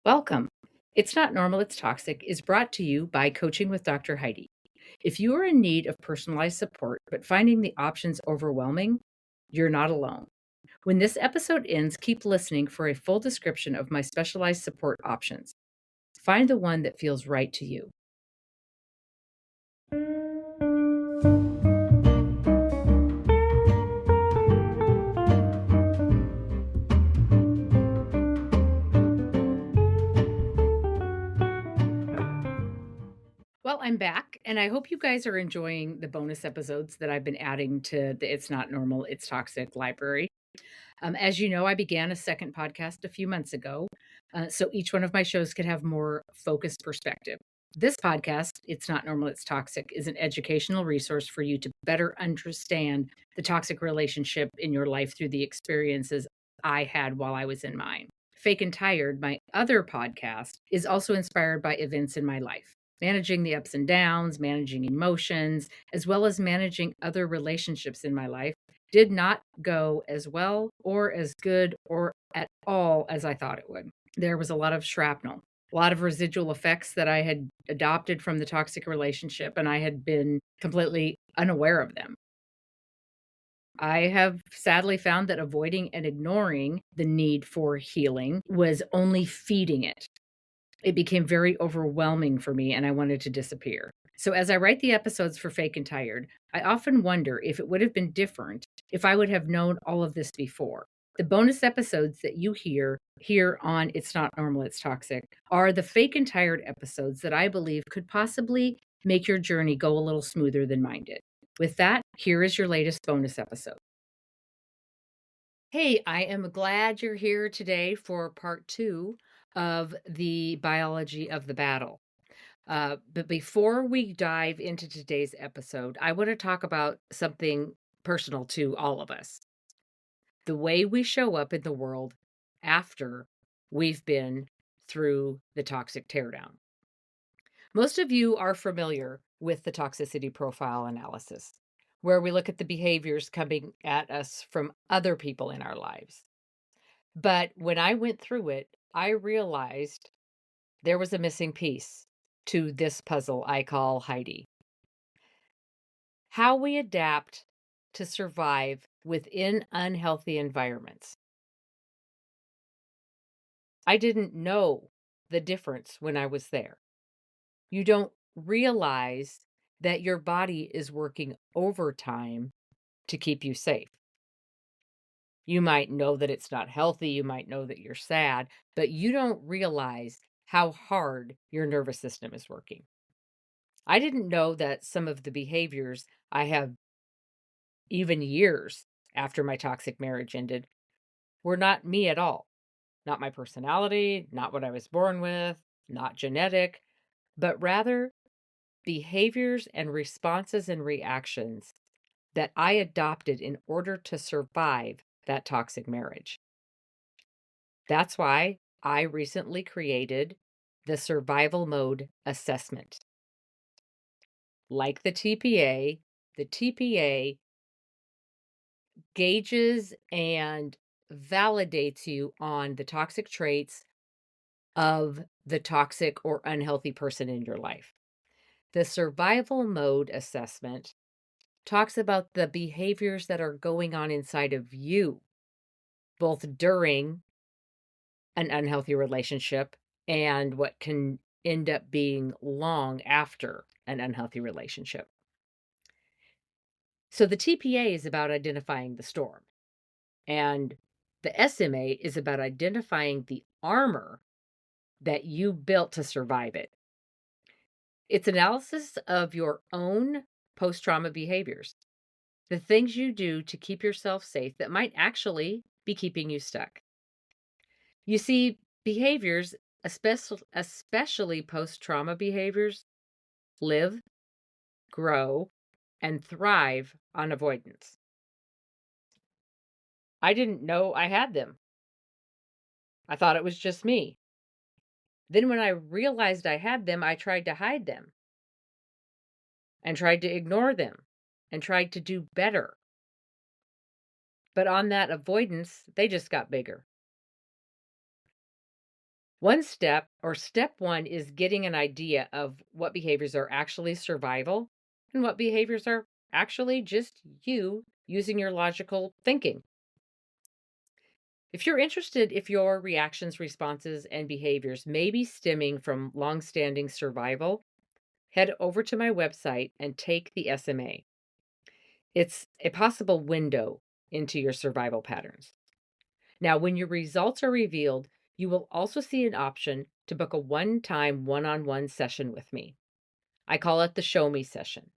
Welcome. It's Not Normal, It's Toxic is brought to you by Coaching with Dr. Heidi. If you are in need of personalized support but finding the options overwhelming, you're not alone. When this episode ends, keep listening for a full description of my specialized support options. Find the one that feels right to you. Well, I'm back, and I hope you guys are enjoying the bonus episodes that I've been adding to the It's Not Normal, It's Toxic library. As you know, I began a second podcast a few months ago, so each one of my shows could have more focused perspective. This podcast, It's Not Normal, It's Toxic, is an educational resource for you to better understand the toxic relationship in your life through the experiences I had while I was in mine. Fak'n Tired, my other podcast, is also inspired by events in my life. Managing the ups and downs, managing emotions, as well as managing other relationships in my life did not go as well or as good or at all as I thought it would. There was a lot of shrapnel, a lot of residual effects that I had adopted from the toxic relationship, and I had been completely unaware of them. I have sadly found that avoiding and ignoring the need for healing was only feeding it. It became very overwhelming for me, and I wanted to disappear. So, as I write the episodes for Fak'n Tired, I often wonder if it would have been different if I would have known all of this before. The bonus episodes that you hear here on It's Not Normal, It's Toxic are the Fak'n Tired episodes that I believe could possibly make your journey go a little smoother than mine did. With that, here is your latest bonus episode. Hey, I am glad you're here today for part two of the biology of the battle. But before we dive into today's episode, I want to talk about something personal to all of us: the way we show up in the world after we've been through the toxic teardown. Most of you are familiar with the toxicity profile analysis, where we look at the behaviors coming at us from other people in our lives. But when I went through it, I realized there was a missing piece to this puzzle I call Heidi. How we adapt to survive within unhealthy environments. I didn't know the difference when I was there. You don't realize that your body is working overtime to keep you safe. You might know that it's not healthy, you might know that you're sad, but you don't realize how hard your nervous system is working. I didn't know that some of the behaviors I have, even years after my toxic marriage ended, were not me at all. Not my personality, not what I was born with, not genetic, but rather behaviors and responses and reactions that I adopted in order to survive that toxic marriage. That's why I recently created the survival mode assessment. Like the TPA gauges and validates you on the toxic traits of the toxic or unhealthy person in your life. The survival mode assessment talks about the behaviors that are going on inside of you, both during an unhealthy relationship and what can end up being long after an unhealthy relationship. So the TPA is about identifying the storm, and the SMA is about identifying the armor that you built to survive it. It's analysis of your own post trauma behaviors, the things you do to keep yourself safe that might actually be keeping you stuck. You see, behaviors, especially post trauma behaviors, live, grow, and thrive on avoidance. I didn't know I had them. I thought it was just me. Then, when I realized I had them, I tried to hide them and tried to ignore them and tried to do better. But on that avoidance, they just got bigger. Step one is getting an idea of what behaviors are actually survival and what behaviors are actually just you using your logical thinking. If you're interested if your reactions, responses, and behaviors may be stemming from long-standing survival, head over to my website and take the SMA. It's a possible window into your survival patterns. Now, when your results are revealed, you will also see an option to book a one-time one-on-one session with me. I call it the Show Me session.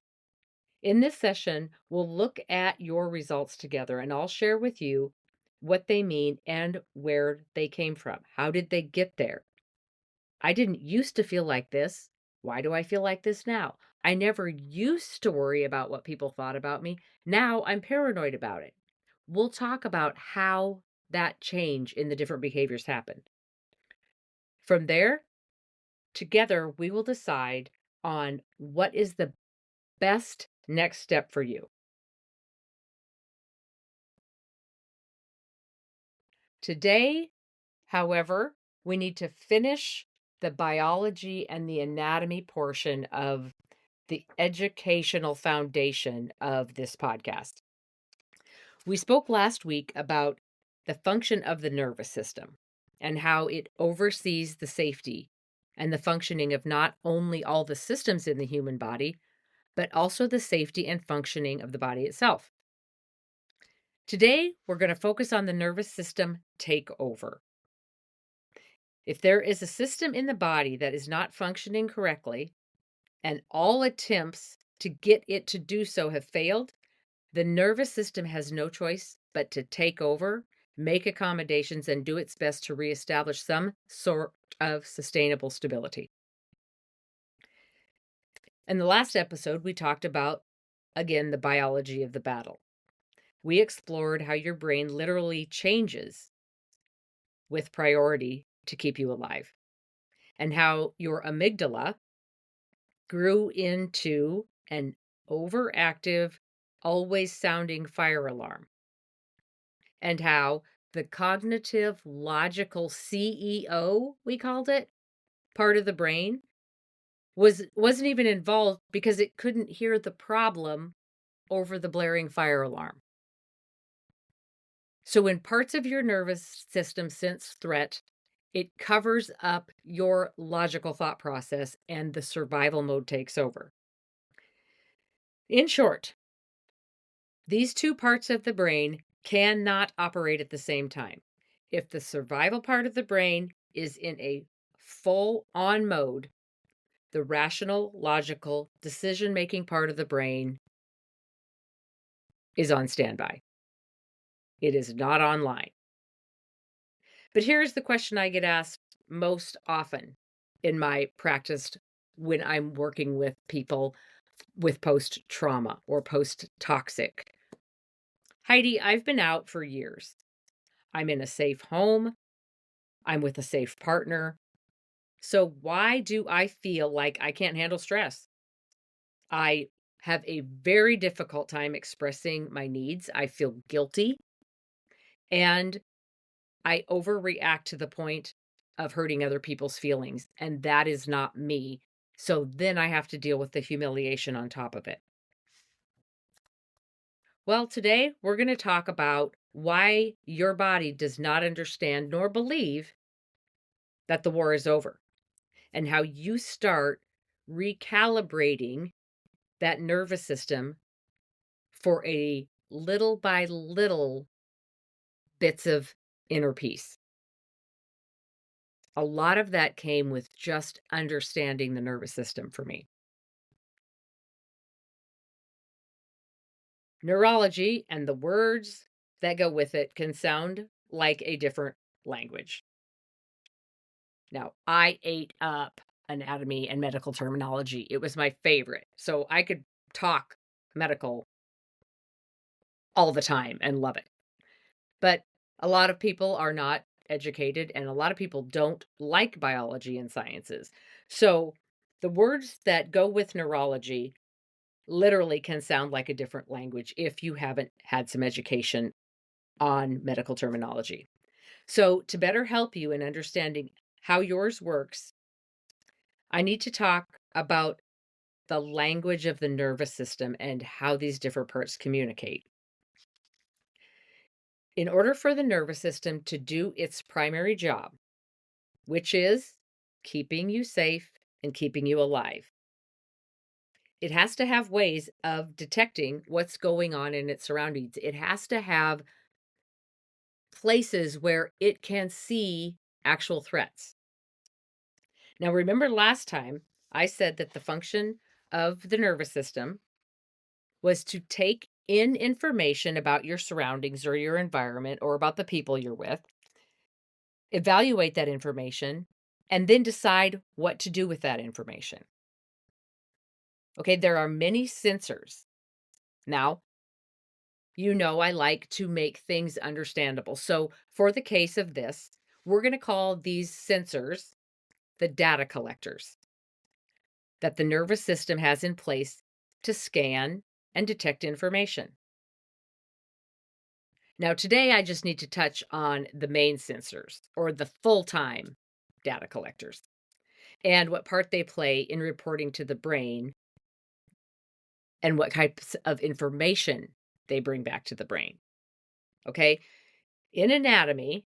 In this session, we'll look at your results together and I'll share with you what they mean and where they came from. How did they get there? I didn't used to feel like this. Why do I feel like this now? I never used to worry about what people thought about me. Now I'm paranoid about it. We'll talk about how that change in the different behaviors happened. From there, together, we will decide on what is the best next step for you. Today, however, we need to finish the biology and the anatomy portion of the educational foundation of this podcast. We spoke last week about the function of the nervous system and how it oversees the safety and the functioning of not only all the systems in the human body, but also the safety and functioning of the body itself. Today, we're going to focus on the nervous system takeover. If there is a system in the body that is not functioning correctly, and all attempts to get it to do so have failed, the nervous system has no choice but to take over, make accommodations, and do its best to reestablish some sort of sustainable stability. In the last episode, we talked about, again, the biology of the battle. We explored how your brain literally changes with priority to keep you alive, and how your amygdala grew into an overactive, always sounding fire alarm, and how the cognitive logical CEO, we called it, part of the brain wasn't even involved because it couldn't hear the problem over the blaring fire alarm. So when parts of your nervous system sense threat, it covers up your logical thought process and the survival mode takes over. In short, these two parts of the brain cannot operate at the same time. If the survival part of the brain is in a full on mode, the rational, logical, decision making part of the brain is on standby. It is not online. But here's the question I get asked most often in my practice when I'm working with people with post trauma or post toxic. Heidi, I've been out for years. I'm in a safe home. I'm with a safe partner. So why do I feel like I can't handle stress? I have a very difficult time expressing my needs. I feel guilty and I overreact to the point of hurting other people's feelings. And that is not me. So then I have to deal with the humiliation on top of it. Well, today we're going to talk about why your body does not understand nor believe that the war is over and how you start recalibrating that nervous system for a little by little bits of inner peace. A lot of that came with just understanding the nervous system for me. Neurology and the words that go with it can sound like a different language. Now, I ate up anatomy and medical terminology. It was my favorite. So I could talk medical all the time and love it. But a lot of people are not educated and a lot of people don't like biology and sciences. So the words that go with neurology literally can sound like a different language if you haven't had some education on medical terminology. So to better help you in understanding how yours works, I need to talk about the language of the nervous system and how these different parts communicate. In order for the nervous system to do its primary job, which is keeping you safe and keeping you alive, it has to have ways of detecting what's going on in its surroundings. It has to have places where it can see actual threats. Now, remember last time I said that the function of the nervous system was to take in information about your surroundings or your environment or about the people you're with, evaluate that information, and then decide what to do with that information. Okay, there are many sensors. Now, you know I like to make things understandable. So, for the case of this, we're going to call these sensors the data collectors that the nervous system has in place to scan and detect information. Now, today I just need to touch on the main sensors or the full-time data collectors and what part they play in reporting to the brain and what types of information they bring back to the brain. Okay? In anatomy,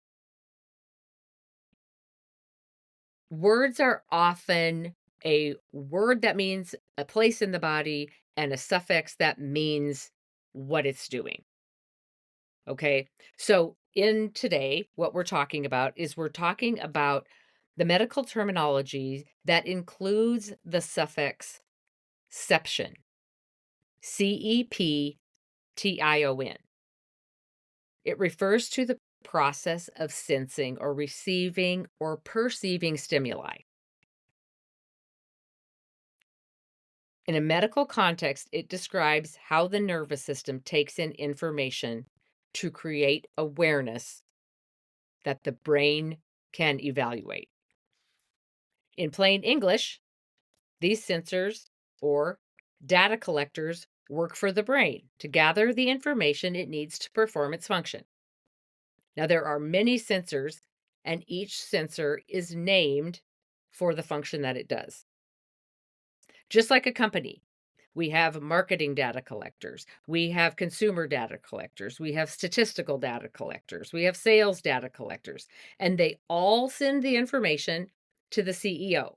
words are often a word that means a place in the body and a suffix that means what it's doing. Okay. So, in today, what we're talking about the medical terminology that includes the suffix ception, CEPTION. It refers to the process of sensing or receiving or perceiving stimuli. In a medical context, it describes how the nervous system takes in information to create awareness that the brain can evaluate. In plain English, these sensors or data collectors work for the brain to gather the information it needs to perform its function. Now, there are many sensors, and each sensor is named for the function that it does. Just like a company, we have marketing data collectors, we have consumer data collectors, we have statistical data collectors, we have sales data collectors, and they all send the information to the CEO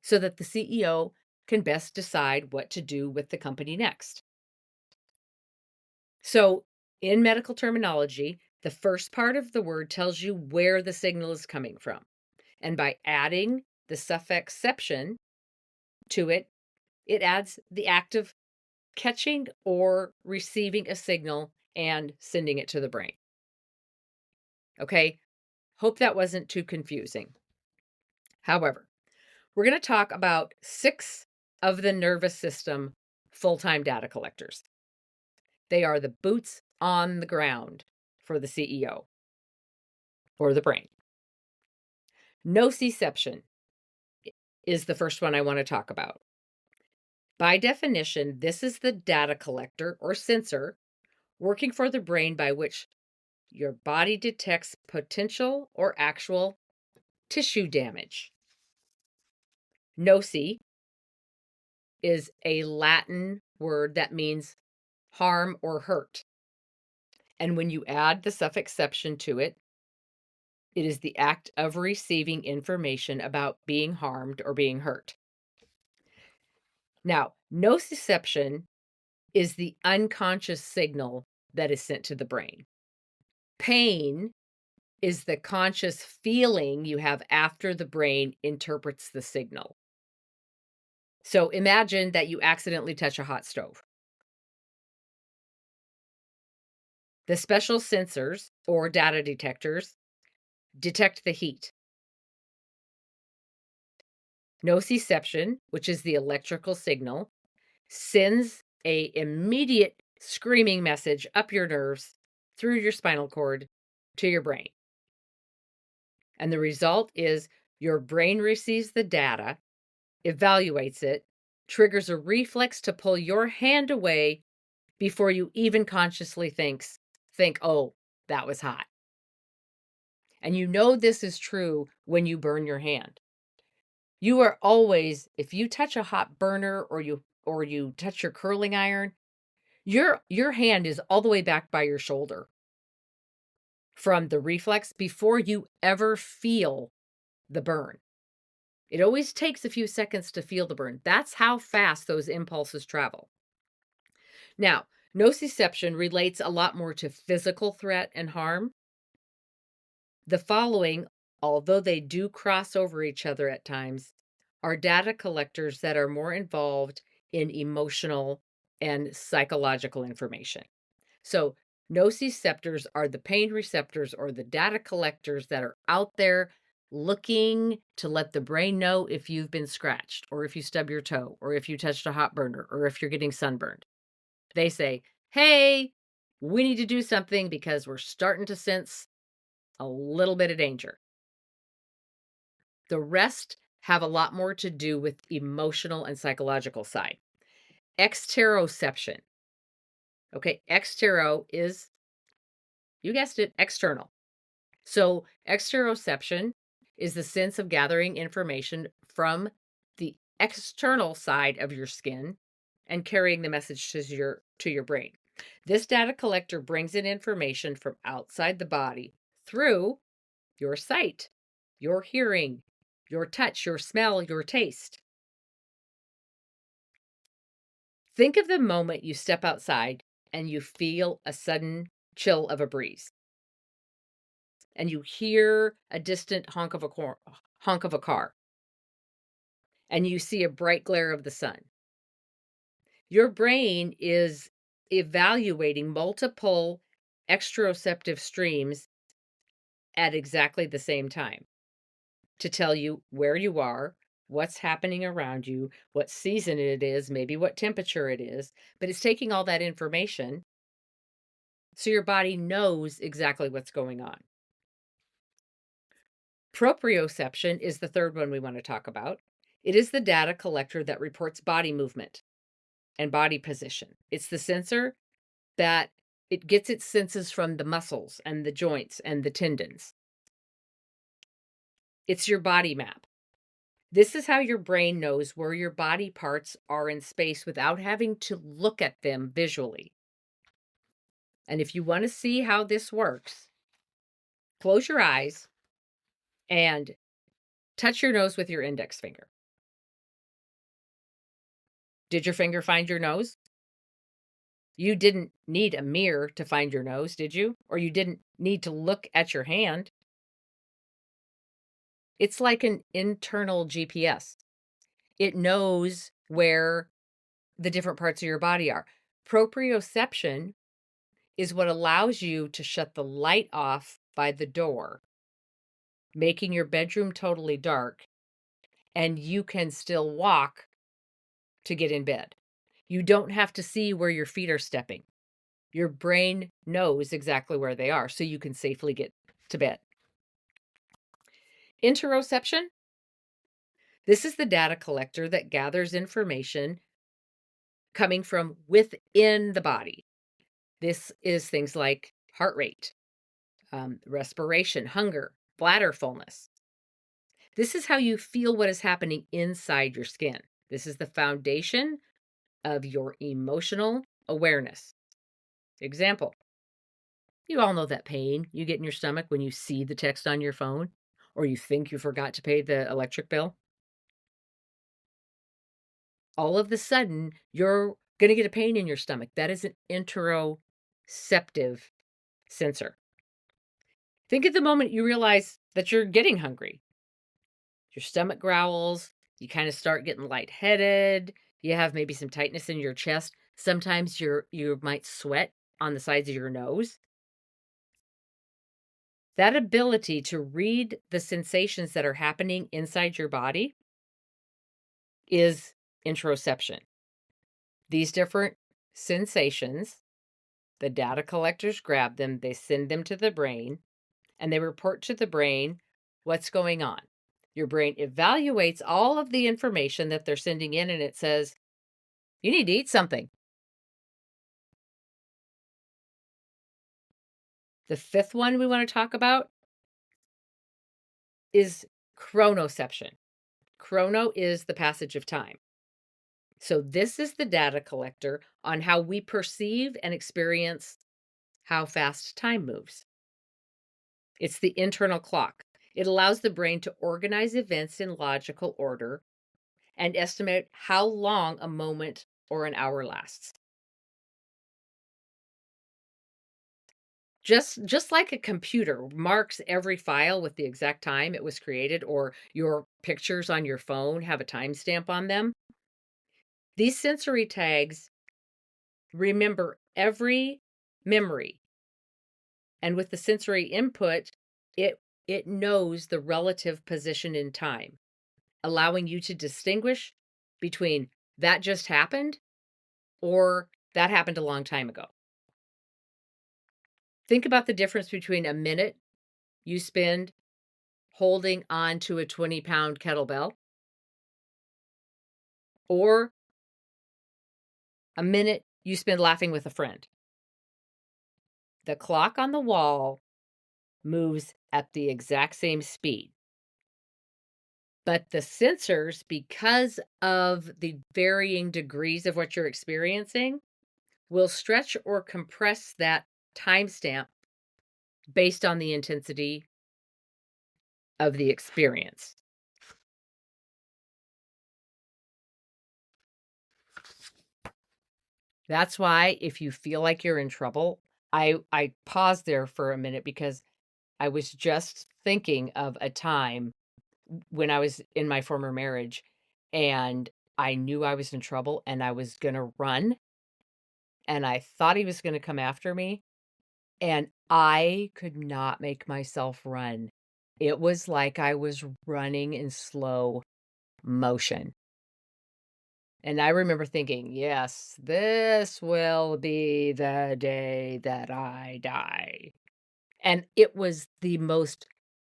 so that the CEO can best decide what to do with the company next. So, in medical terminology, the first part of the word tells you where the signal is coming from. And by adding the suffix "ception" to it, it adds the act of catching or receiving a signal and sending it to the brain. Okay, hope that wasn't too confusing. However, we're going to talk about 6 of the nervous system full-time data collectors. They are the boots on the ground for the CEO or the brain. Nociception is the first one I want to talk about. By definition, this is the data collector or sensor working for the brain by which your body detects potential or actual tissue damage. Noci is a Latin word that means harm or hurt. And when you add the suffix "ception" to it, it is the act of receiving information about being harmed or being hurt. Now, nociception is the unconscious signal that is sent to the brain. Pain is the conscious feeling you have after the brain interprets the signal. So imagine that you accidentally touch a hot stove. The special sensors or data detectors detect the heat. Nociception, which is the electrical signal, sends a immediate screaming message up your nerves through your spinal cord to your brain. And the result is your brain receives the data, evaluates it, triggers a reflex to pull your hand away before you even consciously think, oh, that was hot. And you know this is true when you burn your hand. You are always, if you touch a hot burner or you touch your curling iron, your hand is all the way back by your shoulder from the reflex before you ever feel the burn. It always takes a few seconds to feel the burn. That's how fast those impulses travel. Now, nociception relates a lot more to physical threat and harm. The following, although they do cross over each other at times, are data collectors that are more involved in emotional and psychological information. So, nociceptors are the pain receptors or the data collectors that are out there looking to let the brain know if you've been scratched or if you stub your toe or if you touched a hot burner or if you're getting sunburned. They say, hey, we need to do something because we're starting to sense a little bit of danger. The rest have a lot more to do with emotional and psychological side. Exteroception. Okay, extero is, you guessed it, external. So exteroception is the sense of gathering information from the external side of your skin and carrying the message to your brain. This data collector brings in information from outside the body through your sight, your hearing, your touch, your smell, your taste. Think of the moment you step outside and you feel a sudden chill of a breeze and you hear a distant honk of a car and you see a bright glare of the sun. Your brain is evaluating multiple exteroceptive streams at exactly the same time to tell you where you are, what's happening around you, what season it is, maybe what temperature it is, but it's taking all that information so your body knows exactly what's going on. Proprioception is the third one we want to talk about. It is the data collector that reports body movement and body position. It's the sensor that it gets its senses from the muscles and the joints and the tendons. It's your body map. This is how your brain knows where your body parts are in space without having to look at them visually. And if you want to see how this works, close your eyes and touch your nose with your index finger. Did your finger find your nose? You didn't need a mirror to find your nose, did you? Or you didn't need to look at your hand. It's like an internal GPS. It knows where the different parts of your body are. Proprioception is what allows you to shut the light off by the door, making your bedroom totally dark, and you can still walk to get in bed. You don't have to see where your feet are stepping. Your brain knows exactly where they are, so you can safely get to bed. Interoception. This is the data collector that gathers information coming from within the body. This is things like heart rate, respiration, hunger, bladder fullness. This is how you feel what is happening inside your skin. This is the foundation of your emotional awareness. Example, you all know that pain you get in your stomach when you see the text on your phone or you think you forgot to pay the electric bill. All of the sudden, you're going to get a pain in your stomach. That is an interoceptive sensor. Think of the moment you realize that you're getting hungry. Your stomach growls, you kind of start getting lightheaded, you have maybe some tightness in your chest. Sometimes you might sweat on the sides of your nose. That ability to read the sensations that are happening inside your body is interoception. These different sensations, the data collectors grab them, they send them to the brain, and they report to the brain what's going on. Your brain evaluates all of the information that they're sending in, and it says, you need to eat something. The fifth one we want to talk about is chronoception. Chrono is the passage of time. So this is the data collector on how we perceive and experience how fast time moves. It's the internal clock. It allows the brain to organize events in logical order and estimate how long a moment or an hour lasts. Just like a computer marks every file with the exact time it was created, or your pictures on your phone have a timestamp on them, these sensory tags remember every memory. And with the sensory input, it knows the relative position in time, allowing you to distinguish between that just happened or that happened a long time ago. Think about the difference between a minute you spend holding on to a 20-pound kettlebell or a minute you spend laughing with a friend. The clock on the wall moves at the exact same speed. But the sensors, because of the varying degrees of what you're experiencing, will stretch or compress that timestamp based on the intensity of the experience. That's why if you feel like you're in trouble, I paused there for a minute because I was just thinking of a time when I was in my former marriage and I knew I was in trouble and I was gonna run and I thought he was gonna come after me and I could not make myself run. It was like I was running in slow motion. And I remember thinking, "Yes, this will be the day that I die." And it was the most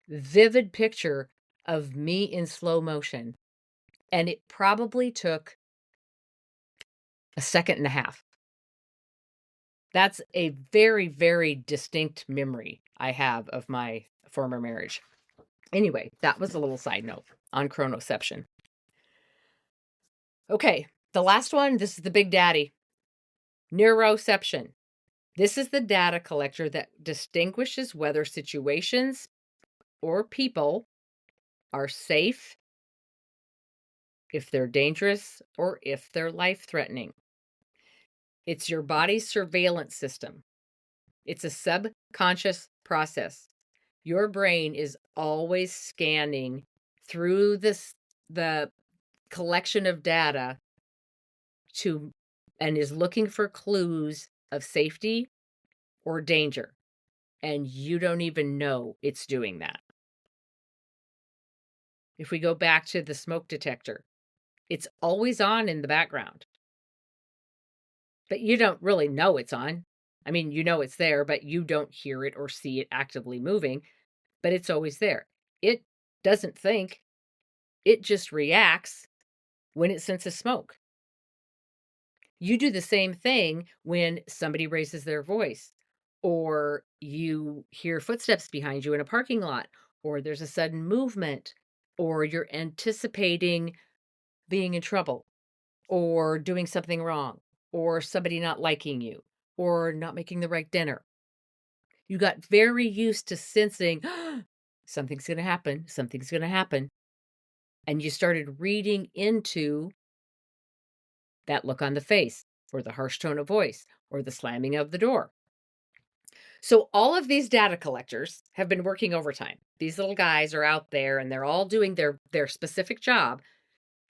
vivid picture of me in slow motion, and it probably took a second and a half. That's a very, very distinct memory I have of my former marriage. Anyway, that was a little side note on chronoception. Okay, the last one, this is the big daddy, neuroception. This is the data collector that distinguishes whether situations or people are safe, if they're dangerous, or if they're life-threatening. It's your body's surveillance system. It's a subconscious process. Your brain is always scanning through the collection of data to and is looking for clues of safety or danger, and you don't even know it's doing that. If we go back to the smoke detector, it's always on in the background, but you don't really know it's on. I mean, you know it's there, but you don't hear it or see it actively moving, but it's always there. It doesn't think, it just reacts when it senses smoke. You do the same thing when somebody raises their voice, or you hear footsteps behind you in a parking lot, or there's a sudden movement, or you're anticipating being in trouble, or doing something wrong, or somebody not liking you, or not making the right dinner. You got very used to sensing something's going to happen, something's going to happen. And you started reading into that look on the face, or the harsh tone of voice, or the slamming of the door. So all of these data collectors have been working overtime. These little guys are out there and they're all doing their specific job,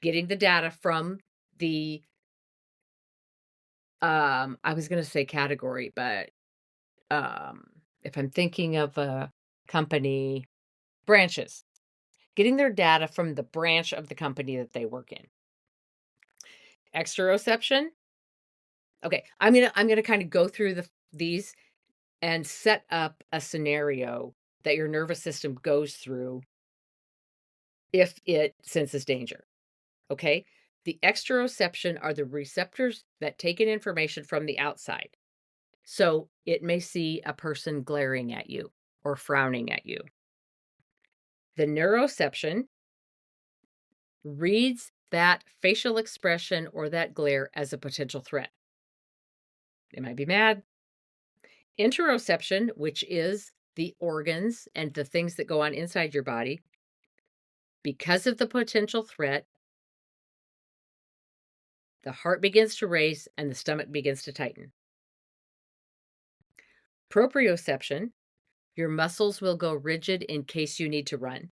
getting the data from the I was going to say category, but um if I'm thinking of a company, branches, getting their data from the branch of the company that they work in. Exteroception. Okay, I'm gonna kind of go through these and set up a scenario that your nervous system goes through if it senses danger. Okay, the exteroception are the receptors that take in information from the outside. So it may see a person glaring at you or frowning at you. The neuroception reads that facial expression or that glare as a potential threat. It might be mad. Interoception, which is the organs and the things that go on inside your body, because of the potential threat, the heart begins to race and the stomach begins to tighten. Proprioception, your muscles will go rigid in case you need to run.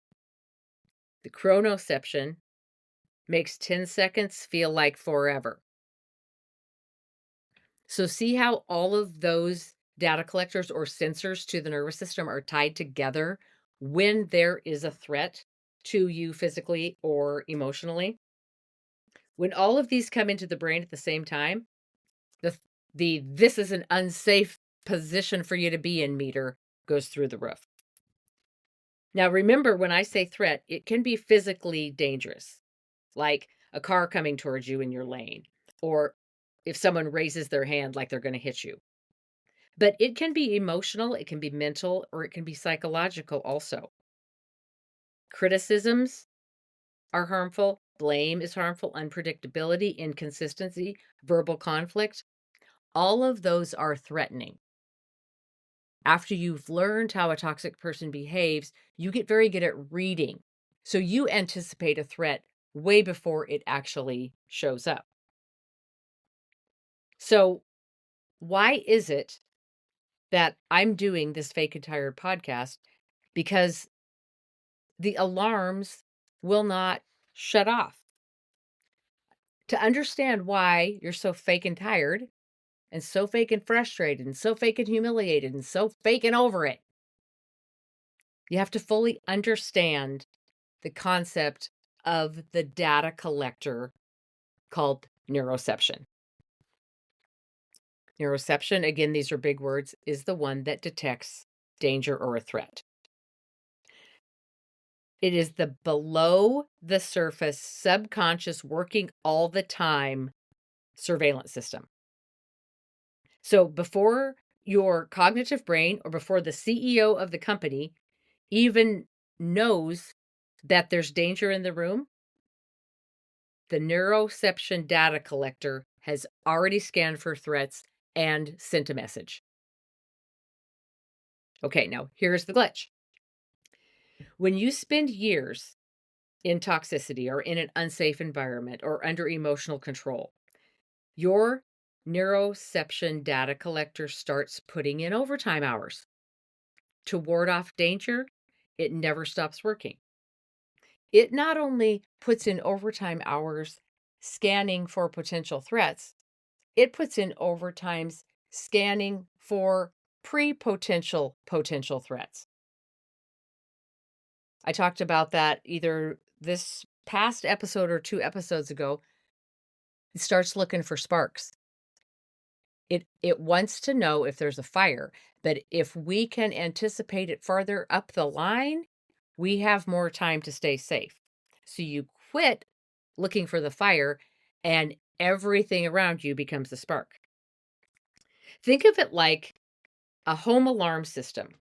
The chronoception makes 10 seconds feel like forever. So, see how all of those data collectors or sensors to the nervous system are tied together when there is a threat to you physically or emotionally? When all of these come into the brain at the same time, the this is an unsafe position for you to be in meter goes through the roof. Now, remember, when I say threat, it can be physically dangerous, like a car coming towards you in your lane, or if someone raises their hand like they're going to hit you. But it can be emotional, it can be mental, or it can be psychological also. Criticisms are harmful, blame is harmful, unpredictability, inconsistency, verbal conflict. All of those are threatening. After you've learned how a toxic person behaves, you get very good at reading. So you anticipate a threat way before it actually shows up. So, why is it that I'm doing this Fak'n Tired podcast? Because the alarms will not shut off. To understand why you're so fake and tired and so fake and frustrated and so fake and humiliated and so fake and over it, you have to fully understand the concept of the data collector called neuroception. Neuroception, again, these are big words, is the one that detects danger or a threat. It is the below the surface, subconscious, working all the time surveillance system. So before your cognitive brain or before the CEO of the company even knows that there's danger in the room, the neuroception data collector has already scanned for threats and sent a message. Okay, now here's the glitch. When you spend years in toxicity or in an unsafe environment or under emotional control, your neuroception data collector starts putting in overtime hours to ward off danger. It never stops working. It not only puts in overtime hours scanning for potential threats, it puts in overtimes scanning for potential threats. I talked about that either this past episode or 2 episodes ago. It starts looking for sparks. It wants to know if there's a fire, but if we can anticipate it farther up the line, we have more time to stay safe. So you quit looking for the fire and everything around you becomes a spark. Think of it like a home alarm system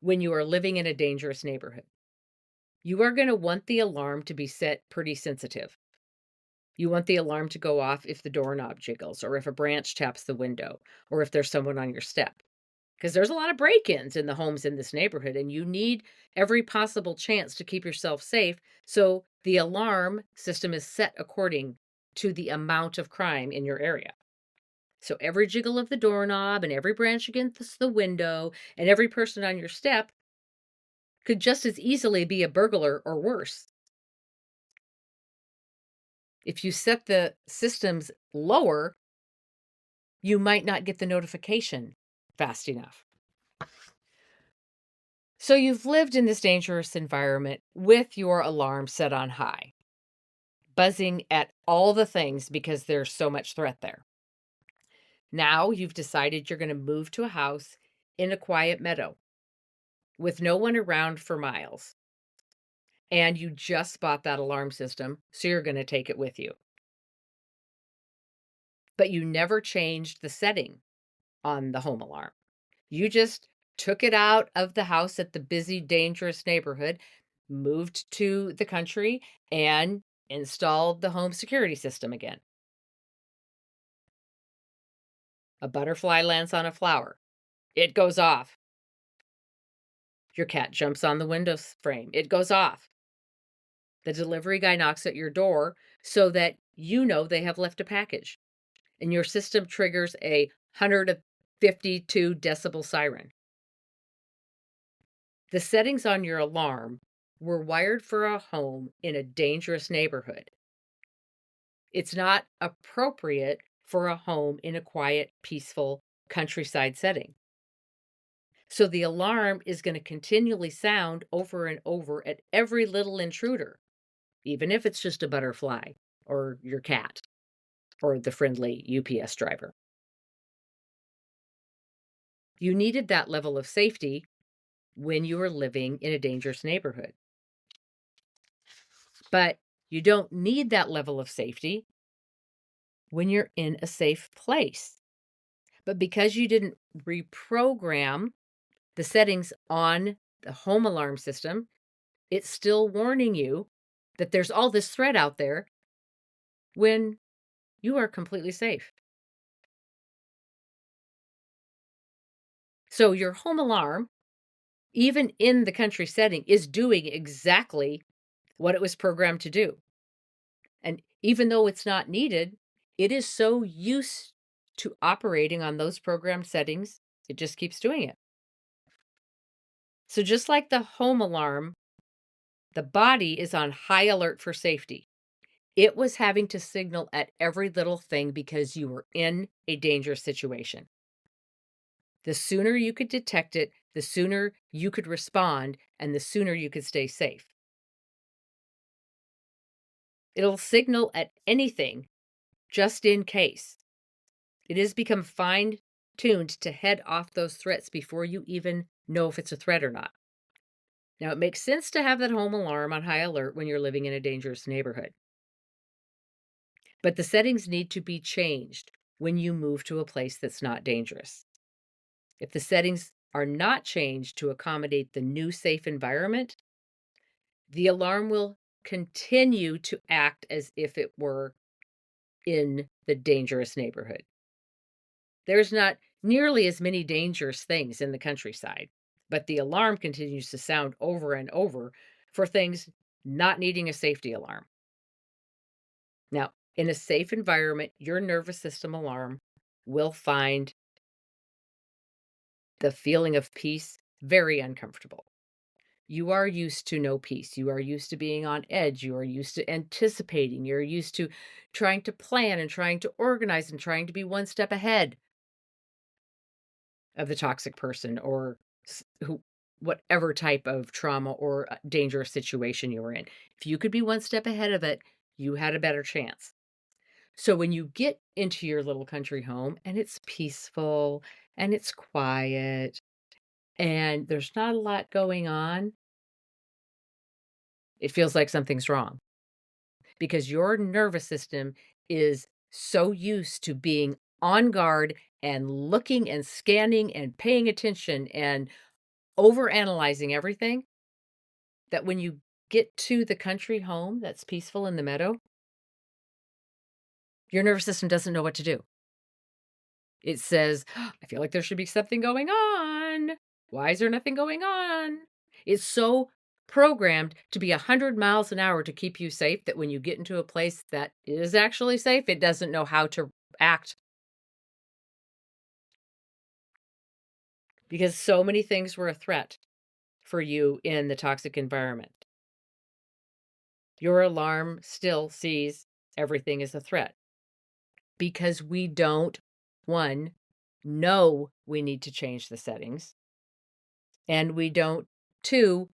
when you are living in a dangerous neighborhood. You are going to want the alarm to be set pretty sensitive. You want the alarm to go off if the doorknob jiggles, or if a branch taps the window, or if there's someone on your step. Because there's a lot of break ins in the homes in this neighborhood, and you need every possible chance to keep yourself safe. So the alarm system is set according to the amount of crime in your area. So every jiggle of the doorknob and every branch against the window and every person on your step could just as easily be a burglar or worse. If you set the systems lower, you might not get the notification fast enough. So you've lived in this dangerous environment with your alarm set on high, buzzing at all the things because there's so much threat there. Now you've decided you're going to move to a house in a quiet meadow with no one around for miles. And you just bought that alarm system, so you're going to take it with you. But you never changed the setting on the home alarm. You just took it out of the house at the busy, dangerous neighborhood. moved to the country and installed the home security system again. A butterfly lands on a flower. It goes off. Your cat jumps on the window frame. It goes off. The delivery guy knocks at your door so that you know they have left a package, and your system triggers a 152 decibel siren. The settings on your alarm were wired for a home in a dangerous neighborhood. It's not appropriate for a home in a quiet, peaceful countryside setting. So the alarm is going to continually sound over and over at every little intruder, even if it's just a butterfly or your cat or the friendly UPS driver. You needed that level of safety when you were living in a dangerous neighborhood. But you don't need that level of safety when you're in a safe place. But because you didn't reprogram the settings on the home alarm system, it's still warning you that there's all this threat out there when you are completely safe. So your home alarm, even in the country setting, is doing exactly what it was programmed to do. And even though it's not needed, it is so used to operating on those programmed settings, it just keeps doing it. So just like the home alarm, the body is on high alert for safety. It was having to signal at every little thing because you were in a dangerous situation. The sooner you could detect it, the sooner you could respond, and the sooner you could stay safe. It'll signal at anything just in case. It has become fine tuned to head off those threats before you even know if it's a threat or not. Now, it makes sense to have that home alarm on high alert when you're living in a dangerous neighborhood. But the settings need to be changed when you move to a place that's not dangerous. If the settings are not changed to accommodate the new safe environment, the alarm will continue to act as if it were in the dangerous neighborhood. There's not nearly as many dangerous things in the countryside, but the alarm continues to sound over and over for things not needing a safety alarm. Now, in a safe environment, your nervous system alarm will find the feeling of peace very uncomfortable. You are used to no peace. You are used to being on edge. You are used to anticipating. You're used to trying to plan and trying to organize and trying to be one step ahead of the toxic person or who whatever type of trauma or dangerous situation you were in. If you could be one step ahead of it, you had a better chance. So when you get into your little country home and it's peaceful and it's quiet and there's not a lot going on, it feels like something's wrong because your nervous system is so used to being on guard and looking and scanning and paying attention and overanalyzing everything that when you get to the country home that's peaceful in the meadow, your nervous system doesn't know what to do. It says, I feel like there should be something going on. Why is there nothing going on? It's so programmed to be 100 miles an hour to keep you safe that when you get into a place that is actually safe, it doesn't know how to act because so many things were a threat for you in the toxic environment. Your alarm still sees everything as a threat because we don't, one, know we need to change the settings, and we don't, two,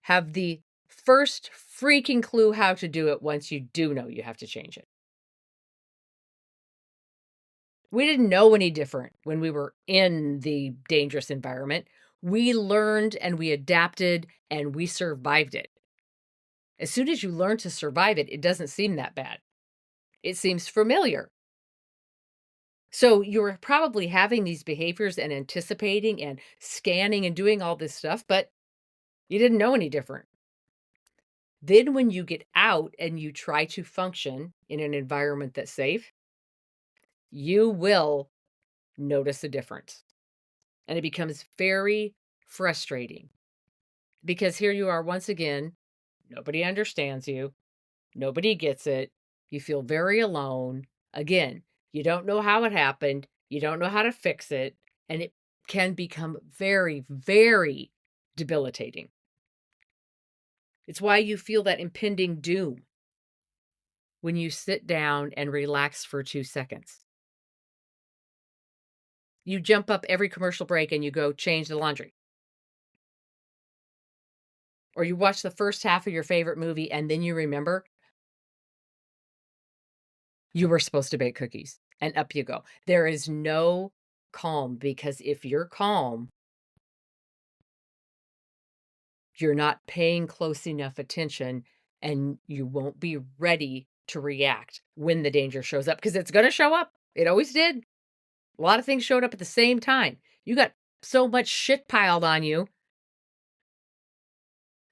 have the first freaking clue how to do it once you do know you have to change it. We didn't know any different when we were in the dangerous environment. We learned and we adapted and we survived it. As soon as you learn to survive it, it doesn't seem that bad. It seems familiar. So you're probably having these behaviors and anticipating and scanning and doing all this stuff, but you didn't know any different. Then when you get out and you try to function in an environment that's safe, you will notice a difference. And it becomes very frustrating because here you are once again, nobody understands you, nobody gets it. You feel very alone. Again, you don't know how it happened, you don't know how to fix it, and it can become very, very debilitating. It's why you feel that impending doom when you sit down and relax for 2 seconds. You jump up every commercial break and you go change the laundry. Or you watch the first half of your favorite movie and then you remember you were supposed to bake cookies, and up you go. There is no calm because if you're calm, you're not paying close enough attention and you won't be ready to react when the danger shows up because it's going to show up. It always did. A lot of things showed up at the same time. You got so much shit piled on you.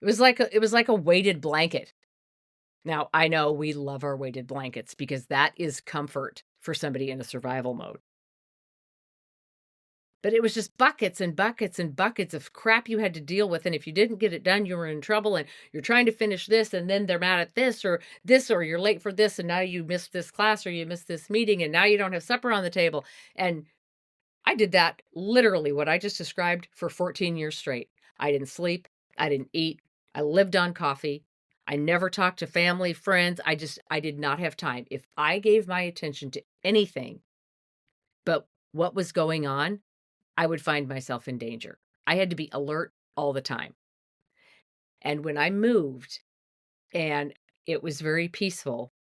It was like a weighted blanket. Now, I know we love our weighted blankets because that is comfort for somebody in a survival mode. But it was just buckets and buckets and buckets of crap you had to deal with, and if you didn't get it done, you were in trouble, and you're trying to finish this, and then they're mad at this, or you're late for this, and now you missed this class, or you missed this meeting, and now you don't have supper on the table, and I did that literally what I just described for 14 years straight. I didn't sleep, I didn't eat, I lived on coffee, I never talked to family, friends, I did not have time. If I gave my attention to anything but what was going on, I would find myself in danger. I had to be alert all the time. And when I moved and it was very peaceful,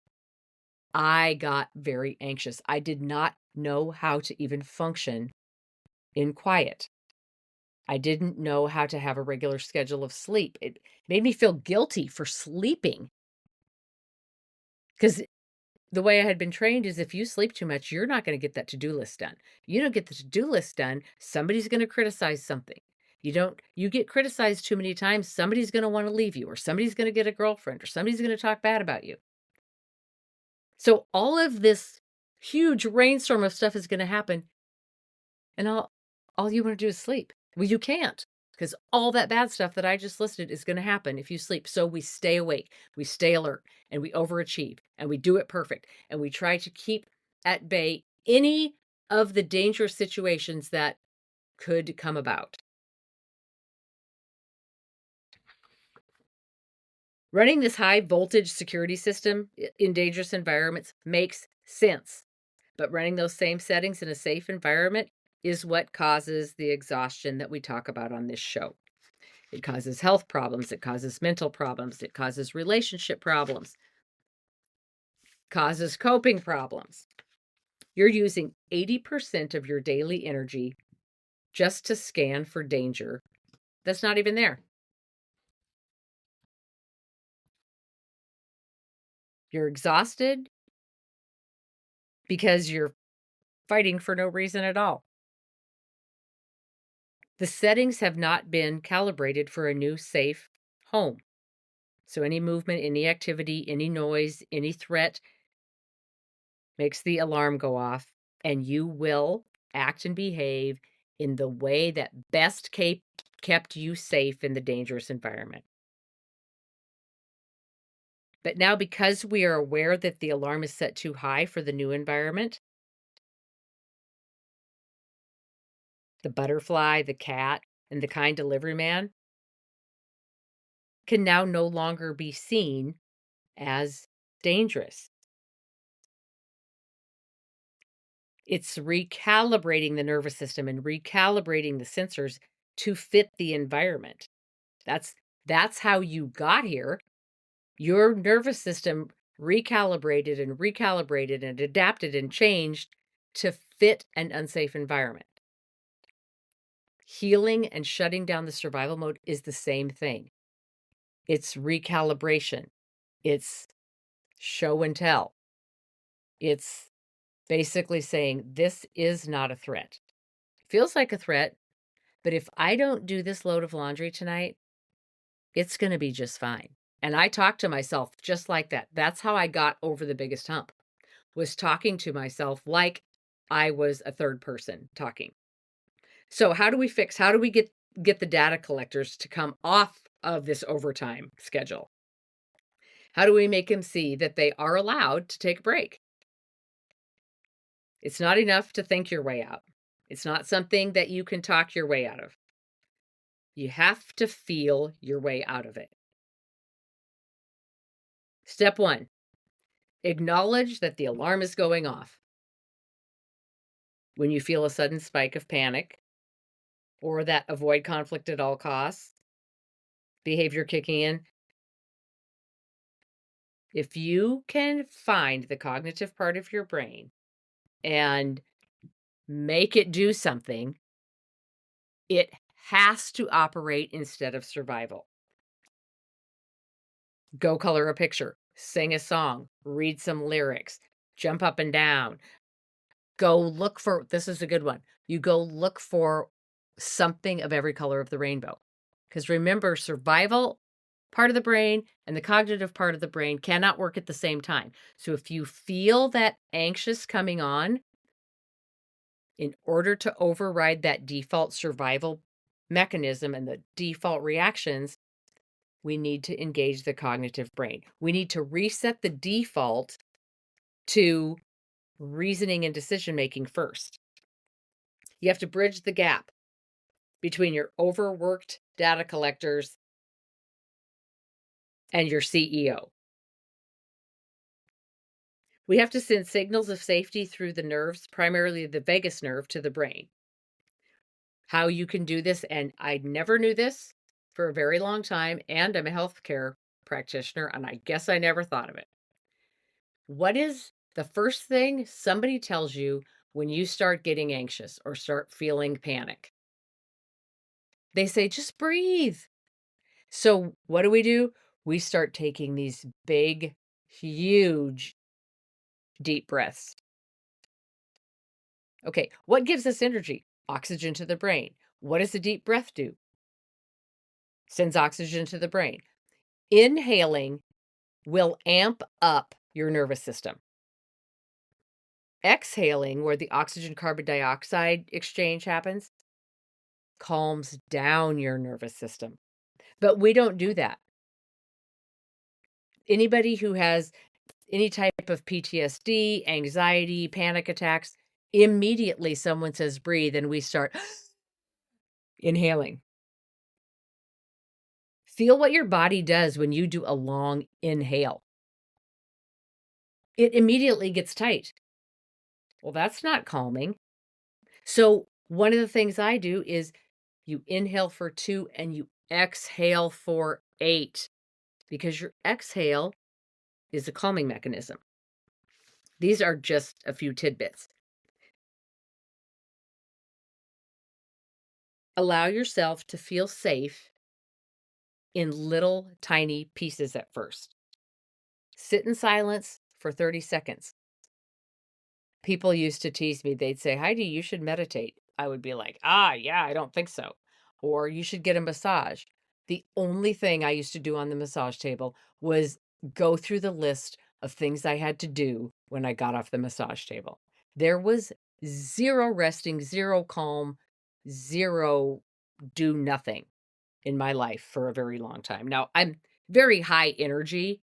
I got very anxious. I did not know how to even function in quiet. I didn't know how to have a regular schedule of sleep. It made me feel guilty for sleeping because the way I had been trained is if you sleep too much, you're not going to get that to-do list done. You don't get the to-do list done, somebody's going to criticize something. You get criticized too many times, somebody's going to want to leave you, or somebody's going to get a girlfriend, or somebody's going to talk bad about you. So all of this huge rainstorm of stuff is going to happen, and all you want to do is sleep. Well, you can't because all that bad stuff that I just listed is going to happen if you sleep. So we stay awake, we stay alert, and we overachieve, and we do it perfect, and we try to keep at bay any of the dangerous situations that could come about. Running this high voltage security system in dangerous environments makes sense, but running those same settings in a safe environment is what causes the exhaustion that we talk about on this show. It causes health problems, it causes mental problems, it causes relationship problems, causes coping problems. You're using 80% of your daily energy just to scan for danger that's not even there. You're exhausted because you're fighting for no reason at all. The settings have not been calibrated for a new safe home. So any movement, any activity, any noise, any threat makes the alarm go off, and you will act and behave in the way that best kept you safe in the dangerous environment. But now, because we are aware that the alarm is set too high for the new environment, the butterfly, the cat, and the kind delivery man can now no longer be seen as dangerous. It's recalibrating the nervous system and recalibrating the sensors to fit the environment. That's how you got here. Your nervous system recalibrated and adapted and changed to fit an unsafe environment. Healing and shutting down the survival mode is the same thing. It's recalibration. It's show and tell. It's basically saying, this is not a threat. Feels like a threat, but if I don't do this load of laundry tonight, it's going to be just fine. And I talk to myself just like that. That's how I got over the biggest hump, was talking to myself like I was a third person talking. So how do we get the data collectors to come off of this overtime schedule? How do we make them see that they are allowed to take a break? It's not enough to think your way out. It's not something that you can talk your way out of. You have to feel your way out of it. Step 1, acknowledge that the alarm is going off. When you feel a sudden spike of panic or that avoid conflict at all costs behavior kicking in, if you can find the cognitive part of your brain and make it do something, it has to operate instead of survival. Go color a picture, sing a song, read some lyrics, jump up and down. Go look for this is a good one. You go look for something of every color of the rainbow. Because remember, survival part of the brain and the cognitive part of the brain cannot work at the same time. So if you feel that anxious coming on, in order to override that default survival mechanism and the default reactions, we need to engage the cognitive brain. We need to reset the default to reasoning and decision making first. You have to bridge the gap between your overworked data collectors and your CEO. We have to send signals of safety through the nerves, primarily the vagus nerve, to the brain. How you can do this, and I never knew this for a very long time, and I'm a healthcare practitioner, and I guess I never thought of it. What is the first thing somebody tells you when you start getting anxious or start feeling panic? They say, just breathe. So what do? We start taking these big, huge, deep breaths. Okay, what gives us energy? Oxygen to the brain. What does a deep breath do? Sends oxygen to the brain. Inhaling will amp up your nervous system. Exhaling, where the oxygen carbon dioxide exchange happens, calms down your nervous system. But we don't do that. Anybody who has any type of PTSD, anxiety, panic attacks, immediately someone says breathe and we start inhaling. Feel what your body does when you do a long inhale. It immediately gets tight. Well, that's not calming. So, one of the things I do is you inhale for 2 and you exhale for 8 because your exhale is a calming mechanism. These are just a few tidbits. Allow yourself to feel safe in little tiny pieces at first. Sit in silence for 30 seconds. People used to tease me. They'd say, Heidi, you should meditate. I would be like, yeah, I don't think so. Or you should get a massage. The only thing I used to do on the massage table was go through the list of things I had to do when I got off the massage table. There was zero resting, zero calm, zero do nothing in my life for a very long time. Now, I'm very high energy.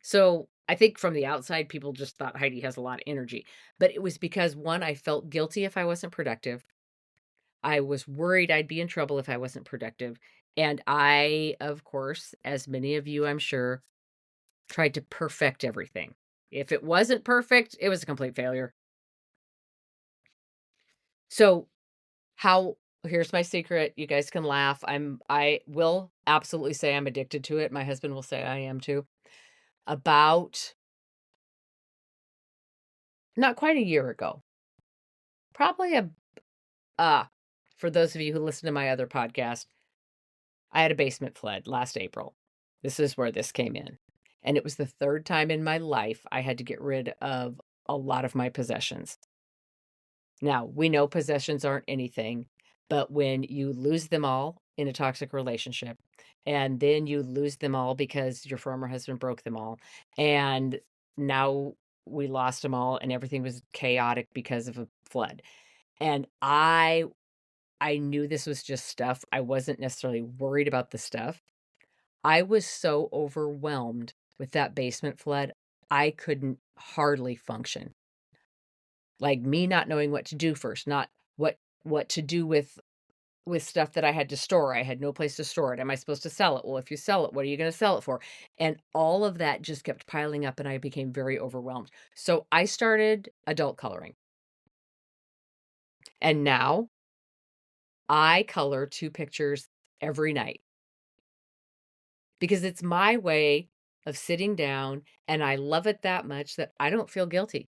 So I think from the outside, people just thought Heidi has a lot of energy. But it was because one, I felt guilty if I wasn't productive. I was worried I'd be in trouble if I wasn't productive. And I, of course, as many of you, I'm sure, tried to perfect everything. If it wasn't perfect, it was a complete failure. So how here's my secret. You guys can laugh. I will absolutely say I'm addicted to it. My husband will say I am too. About not quite a year ago, probably for those of you who listen to my other podcast, I had a basement flood last April. This is where this came in. And it was the third time in my life I had to get rid of a lot of my possessions. Now, we know possessions aren't anything, But when you lose them all in a toxic relationship, and then you lose them all because your former husband broke them all, and now we lost them all and everything was chaotic because of a flood. And I knew this was just stuff. I wasn't necessarily worried about the stuff. I was so overwhelmed with that basement flood, I couldn't hardly function. Like, me not knowing what to do first, not what to do with stuff that I had to store. I had no place to store it. Am I supposed to sell it? Well, if you sell it, what are you gonna sell it for? And all of that just kept piling up, and I became very overwhelmed. So, I started adult coloring, and now I color 2 pictures every night because it's my way of sitting down, and I love it that much that I don't feel guilty.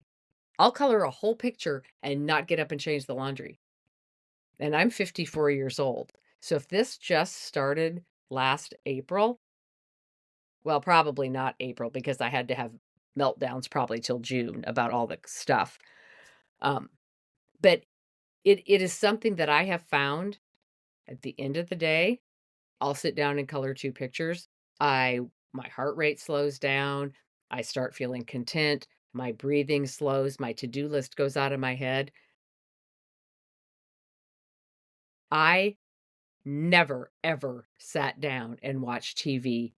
I'll color a whole picture and not get up and change the laundry, and I'm 54 years old. So if this just started last April, well, probably not April because I had to have meltdowns probably till June about all the stuff. Um, but it is something that I have found at the end of the day, I'll sit down and color 2 pictures. I My heart rate slows down. I start feeling content. My breathing slows. My to-do list goes out of my head. I never, ever sat down and watched TV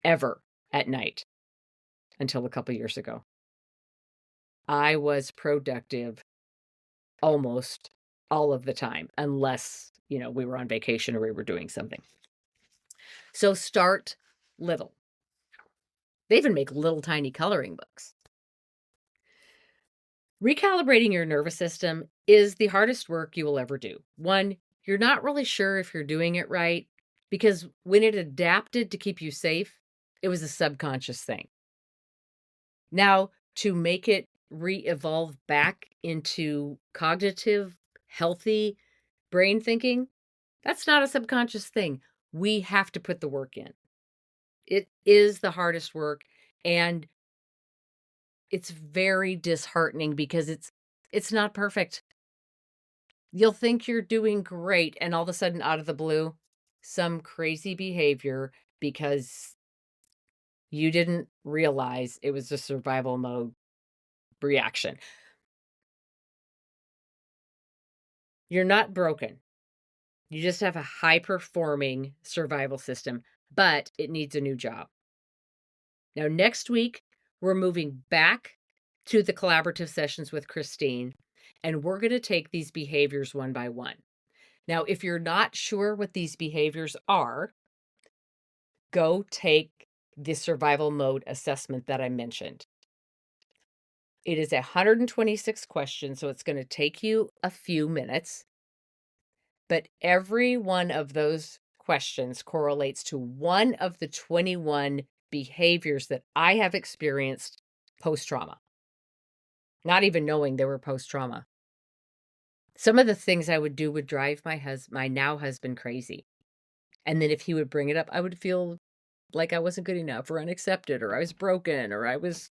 ever at night until a couple years ago. I was productive almost all of the time, unless, we were on vacation or we were doing something. So start little. They even make little tiny coloring books. Recalibrating your nervous system is the hardest work you will ever do. One, you're not really sure if you're doing it right because when it adapted to keep you safe, it was a subconscious thing. Now, to make it re-evolve back into cognitive, healthy brain thinking, that's not a subconscious thing. We have to put the work in. It is the hardest work, and it's very disheartening because it's not perfect. You'll think you're doing great, and all of a sudden, out of the blue, some crazy behavior because you didn't realize it was a survival mode reaction. You're not broken. You just have a high performing survival system, but it needs a new job. Now, next week, we're moving back to the collaborative sessions with Christine, and we're going to take these behaviors one by one. Now, if you're not sure what these behaviors are, go take the survival mode assessment that I mentioned. It is 126 questions, so it's going to take you a few minutes. But every one of those questions correlates to one of the 21 behaviors that I have experienced post-trauma, not even knowing they were post-trauma. Some of the things I would do would drive my now husband crazy. And then if he would bring it up, I would feel like I wasn't good enough or unaccepted or I was broken or I was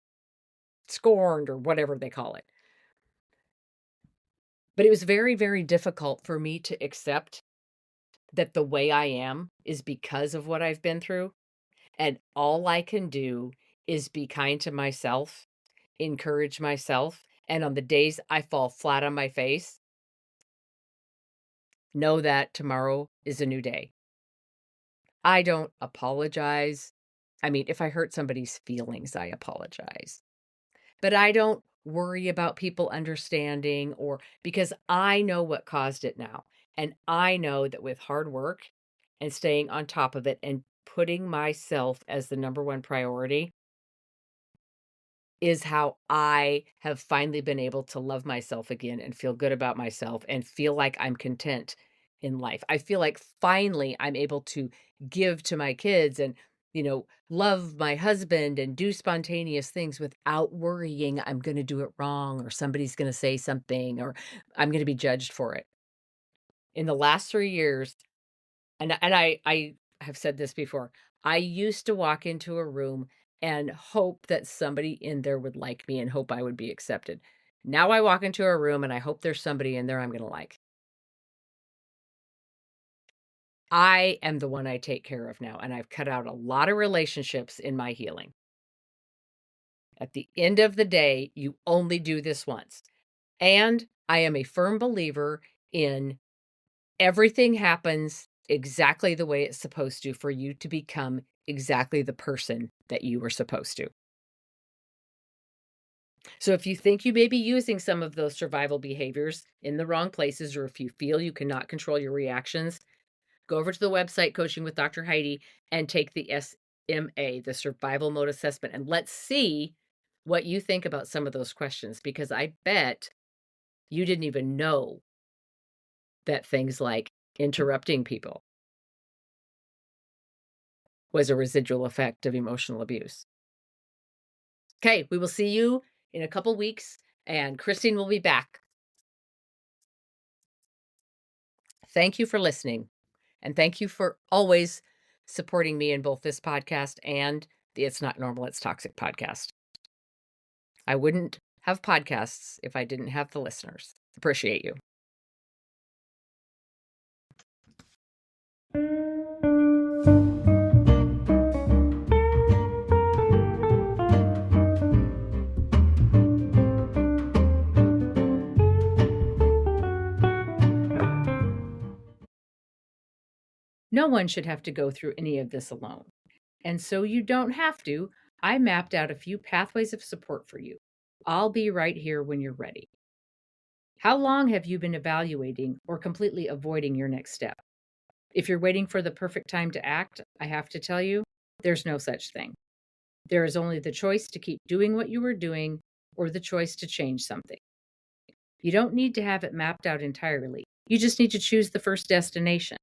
scorned or whatever they call it. But it was very, very difficult for me to accept that the way I am is because of what I've been through. And all I can do is be kind to myself, encourage myself. And on the days I fall flat on my face, know that tomorrow is a new day. I don't apologize. I mean, if I hurt somebody's feelings, I apologize. But I don't worry about people understanding or because I know what caused it now. And I know that with hard work and staying on top of it and putting myself as the number one priority is how I have finally been able to love myself again and feel good about myself and feel like I'm content in life. I feel like finally I'm able to give to my kids and, love my husband and do spontaneous things without worrying I'm going to do it wrong or somebody's going to say something or I'm going to be judged for it. In the last 3 years, and I have said this before. I used to walk into a room and hope that somebody in there would like me and hope I would be accepted. Now I walk into a room and I hope there's somebody in there I'm gonna like. I am the one I take care of now, and I've cut out a lot of relationships in my healing. At the end of the day, you only do this once. And I am a firm believer in everything happens exactly the way it's supposed to for you to become exactly the person that you were supposed to. So if you think you may be using some of those survival behaviors in the wrong places, or if you feel you cannot control your reactions, go over to the website Coaching with Dr. Heidi and take the SMA, the survival mode assessment, and let's see what you think about some of those questions, because I bet you didn't even know that things like interrupting people was a residual effect of emotional abuse. Okay, we will see you in a couple weeks, and Christine will be back. Thank you for listening, and thank you for always supporting me in both this podcast and the It's Not Normal, It's Toxic podcast. I wouldn't have podcasts if I didn't have the listeners. Appreciate you. No one should have to go through any of this alone. And so you don't have to. I mapped out a few pathways of support for you. I'll be right here when you're ready. How long have you been evaluating or completely avoiding your next step? If you're waiting for the perfect time to act, I have to tell you, there's no such thing. There is only the choice to keep doing what you were doing or the choice to change something. You don't need to have it mapped out entirely. You just need to choose the first destination.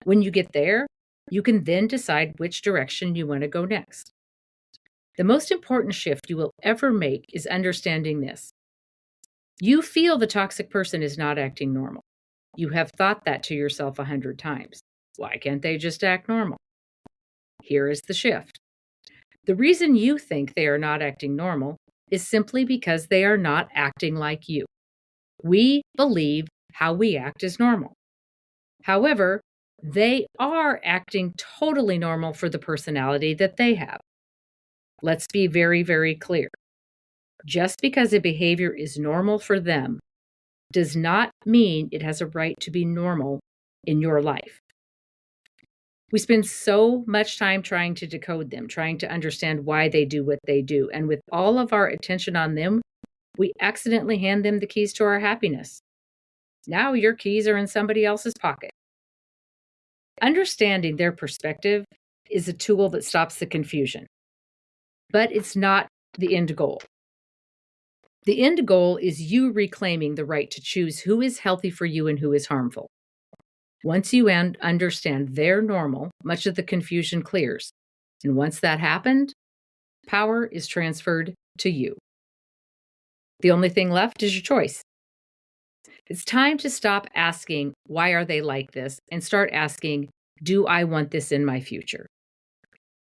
When you get there, you can then decide which direction you want to go next. The most important shift you will ever make is understanding this. You feel the toxic person is not acting normal. You have thought that to yourself 100 times. Why can't they just act normal? Here is the shift. The reason you think they are not acting normal is simply because they are not acting like you. We believe how we act is normal. However, they are acting totally normal for the personality that they have. Let's be very, very clear. Just because a behavior is normal for them does not mean it has a right to be normal in your life. We spend so much time trying to decode them, trying to understand why they do what they do. And with all of our attention on them, we accidentally hand them the keys to our happiness. Now your keys are in somebody else's pocket. Understanding their perspective is a tool that stops the confusion, but it's not the end goal. The end goal is you reclaiming the right to choose who is healthy for you and who is harmful. Once you understand their normal, much of the confusion clears. And once that happened, power is transferred to you. The only thing left is your choice. It's time to stop asking, why are they like this? And start asking, do I want this in my future?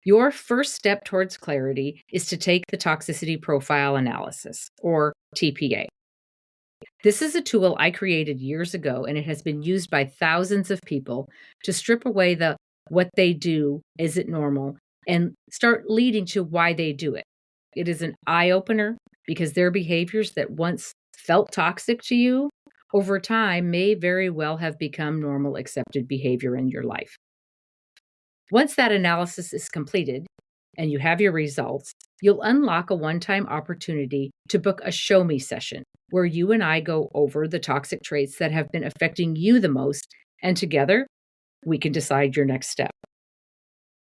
Your first step towards clarity is to take the toxicity profile analysis, or TPA. This is a tool I created years ago, and it has been used by thousands of people to strip away the what they do, is it normal, and start leading to why they do it. It is an eye-opener because their behaviors that once felt toxic to you over time may very well have become normal accepted behavior in your life. Once that analysis is completed and you have your results, you'll unlock a one-time opportunity to book a show me session where you and I go over the toxic traits that have been affecting you the most, and together we can decide your next step.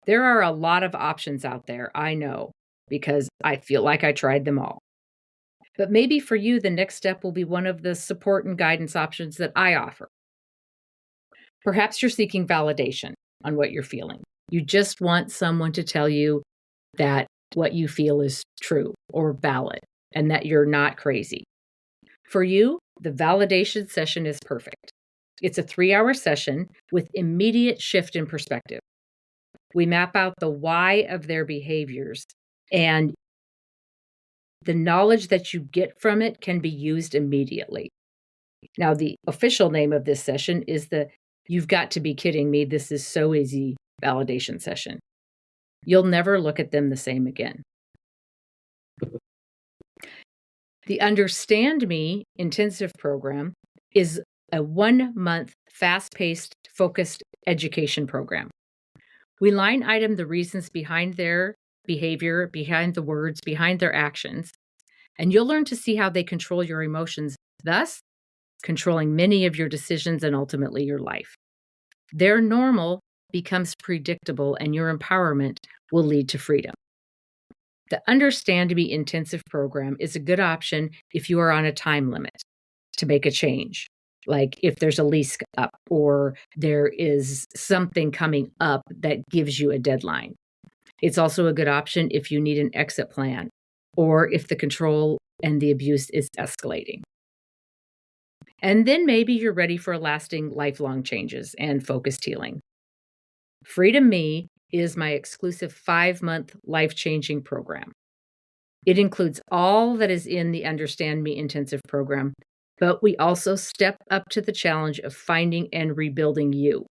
There are a lot of options out there, I know, because I feel like I tried them all. But maybe for you, the next step will be one of the support and guidance options that I offer. Perhaps you're seeking validation on what you're feeling. You just want someone to tell you that what you feel is true or valid and that you're not crazy. For you, the validation session is perfect. It's a 3-hour session with immediate shift in perspective. We map out the why of their behaviors, and the knowledge that you get from it can be used immediately. Now, the official name of this session is the You've got to be kidding me. This is so easy validation session. You'll never look at them the same again. The Understand Me intensive program is a 1-month, fast-paced, focused education program. We line item the reasons behind their behavior, behind the words, behind their actions, and you'll learn to see how they control your emotions, thus controlling many of your decisions and ultimately your life. Their normal becomes predictable, and your empowerment will lead to freedom. The Understand Me intensive program is a good option if you are on a time limit to make a change, like if there's a lease up or there is something coming up that gives you a deadline. It's also a good option if you need an exit plan or if the control and the abuse is escalating. And then maybe you're ready for lasting, lifelong changes and focused healing. Freedom Me is my exclusive 5-month life-changing program. It includes all that is in the Understand Me intensive program, but we also step up to the challenge of finding and rebuilding you.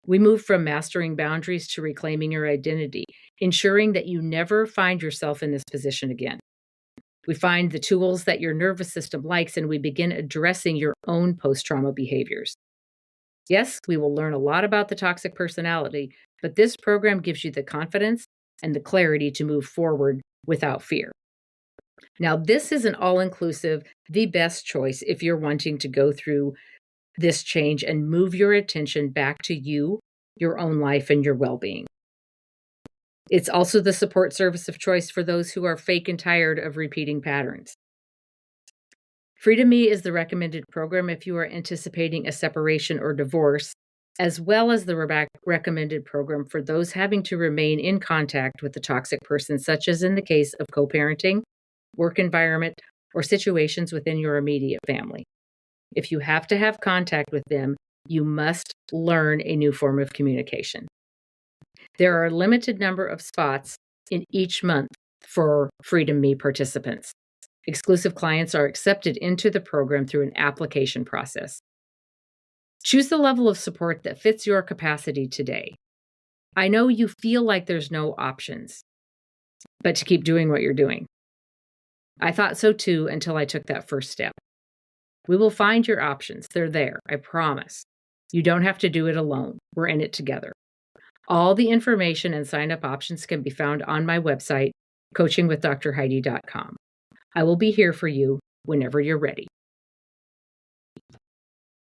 We move from mastering boundaries to reclaiming your identity, ensuring that you never find yourself in this position again. We find the tools that your nervous system likes, and we begin addressing your own post-trauma behaviors. Yes, we will learn a lot about the toxic personality, but this program gives you the confidence and the clarity to move forward without fear. Now, this is an all-inclusive, the best choice if you're wanting to go through this change and move your attention back to you, your own life, and your well-being. It's also the support service of choice for those who are fake and tired of repeating patterns. Freedom Me is the recommended program if you are anticipating a separation or divorce, as well as the recommended program for those having to remain in contact with the toxic person, such as in the case of co-parenting, work environment, or situations within your immediate family. If you have to have contact with them, you must learn a new form of communication. There are a limited number of spots in each month for Freedom Me participants. Exclusive clients are accepted into the program through an application process. Choose the level of support that fits your capacity today. I know you feel like there's no options, but to keep doing what you're doing. I thought so too until I took that first step. We will find your options. They're there, I promise. You don't have to do it alone. We're in it together. All the information and sign-up options can be found on my website, coachingwithdrheidi.com. I will be here for you whenever you're ready.